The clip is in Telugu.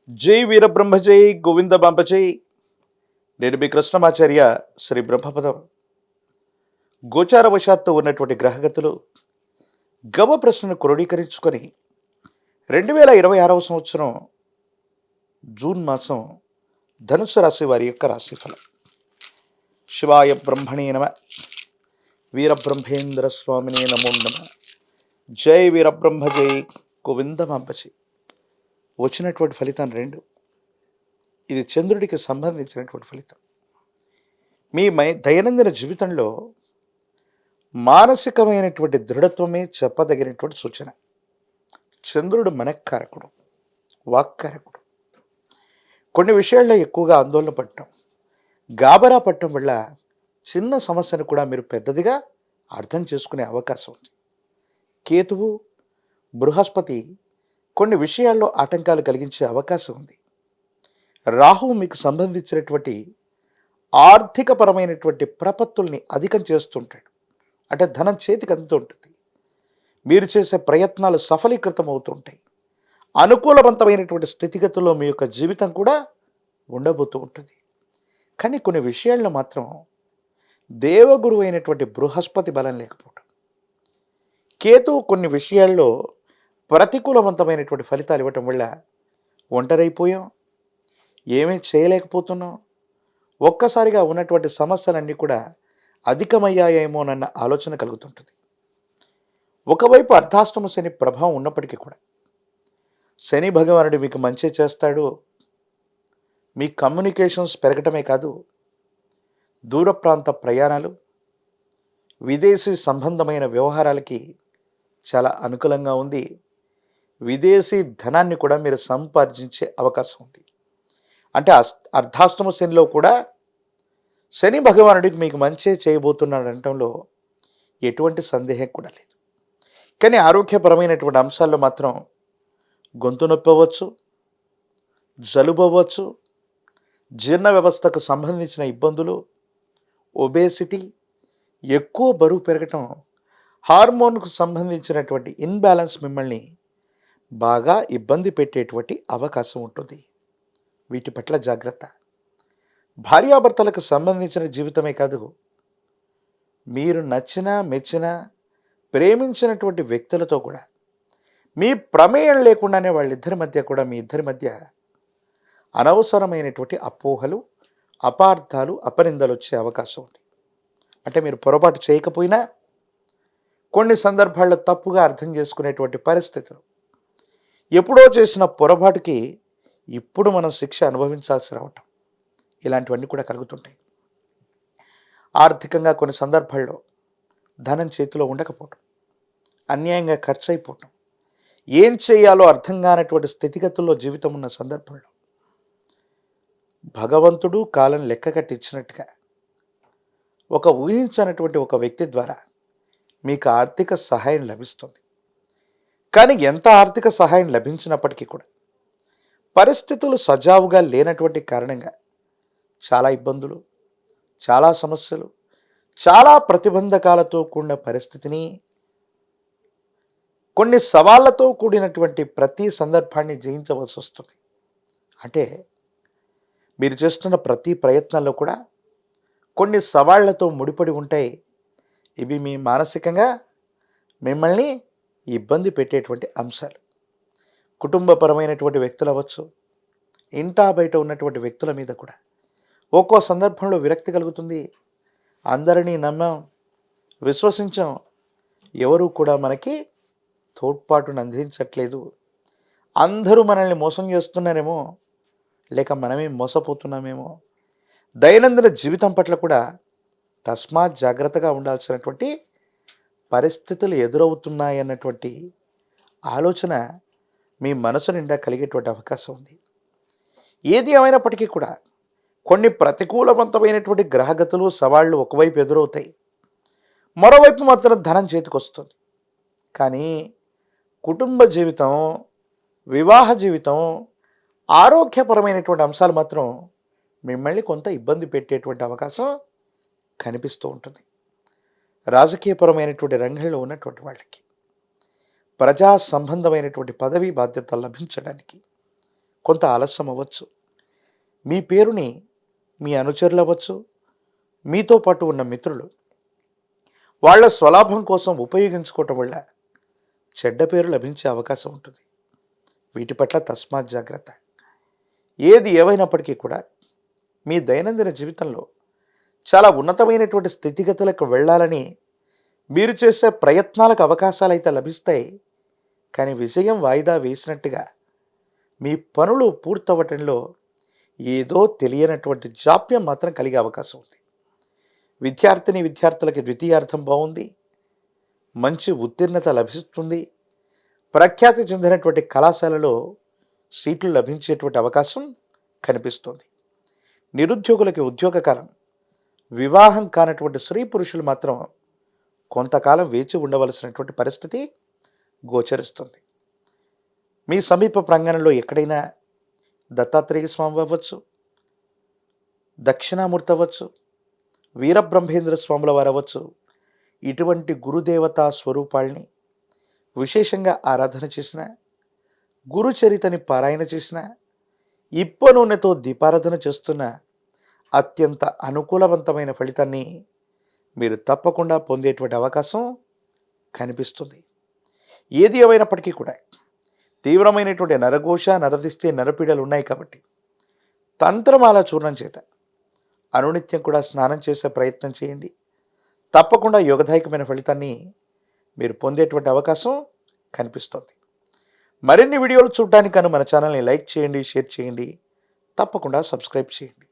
జై వీరబ్రహ్మ జై గోవింద బాంబ జై. నేను మీ కృష్ణమాచార్య. శ్రీ బ్రహ్మపదం గోచారవశాత్తు ఉన్నటువంటి గ్రహగతులు గవ ప్రశ్నను క్రోడీకరించుకొని 2026 సంవత్సరం జూన్ మాసం ధనుసు రాశి వారి యొక్క రాశిఫలం. శివాయ బ్రహ్మణే నమ. వీరబ్రహ్మేంద్ర స్వామినే నమో నమ. జై వీరబ్రహ్మ జై గోవింద బాంబ జై. వచ్చినటువంటి ఫలితం 2. ఇది చంద్రుడికి సంబంధించినటువంటి ఫలితం. మీ దైనందిన జీవితంలో మానసికమైనటువంటి దృఢత్వమే చెప్పదగినటువంటి సూచన. చంద్రుడు మనఃకారకుడు, వాక్కారకుడు. కొన్ని విషయాల్లో ఎక్కువగా ఆందోళన పడటం, గాబరా పడటం వల్ల చిన్న సమస్యను కూడా మీరు పెద్దదిగా అర్థం చేసుకునే అవకాశం ఉంది. కేతువు, బృహస్పతి కొన్ని విషయాల్లో ఆటంకాలు కలిగించే అవకాశం ఉంది. రాహువు మీకు సంబంధించినటువంటి ఆర్థికపరమైనటువంటి ప్రపత్తుల్ని అధికం చేస్తుంటాడు. అంటే ధనం చేతికి అందుతూ ఉంటుంది. మీరు చేసే ప్రయత్నాలు సఫలీకృతం అవుతుంటాయి. అనుకూలవంతమైనటువంటి స్థితిగతుల్లో మీ యొక్క జీవితం కూడా ఉండబోతూ ఉంటుంది. కానీ కొన్ని విషయాల్లో మాత్రం దేవగురువు అయినటువంటి బృహస్పతి బలం లేకపోవడం, కేతువు కొన్ని విషయాల్లో ప్రతికూలవంతమైనటువంటి ఫలితాలు ఇవ్వటం వల్ల ఒంటరైపోయాం, ఏమీ చేయలేకపోతున్నాం, ఒక్కసారిగా ఉన్నటువంటి సమస్యలన్నీ కూడా అధికమయ్యాయేమోనన్న ఆలోచన కలుగుతుంటుంది. ఒకవైపు అర్ధాష్టమ శని ప్రభావం ఉన్నప్పటికీ కూడా శని భగవానుడు మీకు మంచి చేస్తాడు. మీ కమ్యూనికేషన్స్ పెరగటమే కాదు, దూర ప్రాంత ప్రయాణాలు, విదేశీ సంబంధమైన వ్యవహారాలకి చాలా అనుకూలంగా ఉంది. విదేశీ ధనాన్ని కూడా మీరు సంపాదించే అవకాశం ఉంది. అంటే అర్ధాష్టమ శనిలో కూడా శని భగవానుడికి మీకు మంచి చేయబోతున్నాడు అనటంలో ఎటువంటి సందేహం కూడా లేదు. కానీ ఆరోగ్యపరమైనటువంటి అంశాల్లో మాత్రం గొంతు నొప్పి అవ్వచ్చు, జలుబు అవ్వచ్చు, జీర్ణ వ్యవస్థకు సంబంధించిన ఇబ్బందులు, ఒబేసిటీ, ఎక్కువ బరువు పెరగటం, హార్మోన్కు సంబంధించినటువంటి ఇన్బ్యాలెన్స్ మిమ్మల్ని బాగా ఇబ్బంది పెట్టేటువంటి అవకాశం ఉంటుంది. వీటి పట్ల జాగ్రత్త. భార్యాభర్తలకు సంబంధించిన జీవితమే కాదు, మీరు నచ్చిన, మెచ్చిన, ప్రేమించినటువంటి వ్యక్తులతో కూడా మీ ప్రమేయం లేకుండానే వాళ్ళిద్దరి మధ్య కూడా మీ ఇద్దరి మధ్య అనవసరమైనటువంటి అపోహలు, అపార్థాలు, అపనిందలు వచ్చే అవకాశం ఉంది. అంటే మీరు పొరపాటు చేయకపోయినా కొన్ని సందర్భాల్లో తప్పుగా అర్థం చేసుకునేటువంటి పరిస్థితులు, ఎప్పుడో చేసిన పొరపాటుకి ఇప్పుడు మనం శిక్ష అనుభవించాల్సి రావటం, ఇలాంటివన్నీ కూడా కలుగుతుంటాయి. ఆర్థికంగా కొన్ని సందర్భాల్లో ధనం చేతిలో ఉండకపోవటం, అన్యాయంగా ఖర్చు అయిపోవటం, ఏం చేయాలో అర్థం కానటువంటి స్థితిగతుల్లో జీవితం ఉన్న సందర్భంలో భగవంతుడు కాలం లెక్క కట్టించినట్టుగా ఒక ఊహించనటువంటి ఒక వ్యక్తి ద్వారా మీకు ఆర్థిక సహాయం లభిస్తుంది. కానీ ఎంత ఆర్థిక సహాయం లభించినప్పటికీ కూడా పరిస్థితులు సజావుగా లేనటువంటి కారణంగా చాలా ఇబ్బందులు, చాలా సమస్యలు, చాలా ప్రతిబంధకాలతో కూడిన పరిస్థితిని, కొన్ని సవాళ్లతో కూడినటువంటి ప్రతి సందర్భాన్ని జయించవలసి వస్తుంది. అంటే మీరు చేస్తున్న ప్రతి ప్రయత్నాల్లో కూడా కొన్ని సవాళ్లతో ముడిపడి ఉంటాయి. ఇవి మీ మానసికంగా మిమ్మల్ని ఇబ్బంది పెట్టేటువంటి అంశాలు. కుటుంబపరమైనటువంటి వ్యక్తులు అవ్వచ్చు, ఇంటా బయట ఉన్నటువంటి వ్యక్తుల మీద కూడా ఒక్కో సందర్భంలో విరక్తి కలుగుతుంది. అందరినీ నమ్మాం, విశ్వసించాం, ఎవరూ కూడా మనకి తోడ్పాటును అందించట్లేదు, అందరూ మనల్ని మోసం చేస్తున్నారేమో, లేక మనమే మోసపోతున్నామేమో, దైనందిన జీవితం పట్ల కూడా తస్మాత్ జాగ్రత్తగా ఉండాల్సినటువంటి పరిస్థితులు ఎదురవుతున్నాయన్నటువంటి ఆలోచన మీ మనసు నిండా కలిగేటువంటి అవకాశం ఉంది. ఏది ఏమైనప్పటికీ కూడా కొన్ని ప్రతికూలవంతమైనటువంటి గ్రహగతులు, సవాళ్లు ఒకవైపు ఎదురవుతాయి, మరోవైపు మాత్రం ధనం చేతికి వస్తుంది. కానీ కుటుంబ జీవితం, వివాహ జీవితం, ఆరోగ్యపరమైనటువంటి అంశాలు మాత్రం మిమ్మల్ని కొంత ఇబ్బంది పెట్టేటువంటి అవకాశం కనిపిస్తూ ఉంటుంది. రాజకీయపరమైనటువంటి రంగంలో ఉన్నటువంటి వాళ్ళకి, ప్రజా సంబంధమైనటువంటి పదవి బాధ్యతలు లభించడానికి కొంత ఆలస్యం అవ్వచ్చు. మీ పేరుని మీ అనుచరులు అవ్వచ్చు, మీతో పాటు ఉన్న మిత్రులు వాళ్ళ స్వలాభం కోసం ఉపయోగించుకోవటం వల్ల చెడ్డ పేరు లభించే అవకాశం ఉంటుంది. వీటి పట్ల తస్మాత్ జాగ్రత్త. ఏది ఏమైనప్పటికీ కూడా మీ దైనందిన జీవితంలో చాలా ఉన్నతమైనటువంటి స్థితిగతులకు వెళ్ళాలని మీరు చేసే ప్రయత్నాలకు అవకాశాలు అయితే లభిస్తాయి. కానీ విజయం వాయిదా వేసినట్టుగా మీ పనులు పూర్తవటంలో ఏదో తెలియనటువంటి జాప్యం మాత్రం కలిగే అవకాశం ఉంది. విద్యార్థులకి ద్వితీయార్థం బాగుంది. మంచి ఉత్తీర్ణత లభిస్తుంది. ప్రఖ్యాతి చెందినటువంటి కళాశాలలో సీట్లు లభించేటువంటి అవకాశం కనిపిస్తుంది. నిరుద్యోగులకి ఉద్యోగకాలం. వివాహం కానటువంటి స్త్రీ పురుషులు మాత్రం కొంతకాలం వేచి ఉండవలసినటువంటి పరిస్థితి గోచరిస్తుంది. మీ సమీప ప్రాంగణంలో ఎక్కడైనా దత్తాత్రేయ స్వామి అవ్వచ్చు, దక్షిణామూర్తి అవ్వచ్చు, వీరబ్రహ్మేంద్ర స్వాముల వారు అవ్వచ్చు, ఇటువంటి గురుదేవతా స్వరూపాల్ని విశేషంగా ఆరాధన చేసిన, గురుచరితని పారాయణ చేసిన, ఇప్ప నూనెతో దీపారాధన చేస్తున్న అత్యంత అనుకూలవంతమైన ఫలితాన్ని మీరు తప్పకుండా పొందేటువంటి అవకాశం కనిపిస్తుంది. ఏది ఏమైనప్పటికీ కూడా తీవ్రమైనటువంటి నరఘోష, నరదిష్టి, నరపీడలు ఉన్నాయి కాబట్టి తంత్రమాల చూర్ణం చేత అనునిత్యం కూడా స్నానం చేసే ప్రయత్నం చేయండి. తప్పకుండా యోగదాయకమైన ఫలితాన్ని మీరు పొందేటువంటి అవకాశం కనిపిస్తుంది. మరిన్ని వీడియోలు చూడడానికి మన ఛానల్ని లైక్ చేయండి, షేర్ చేయండి, తప్పకుండా సబ్స్క్రైబ్ చేయండి.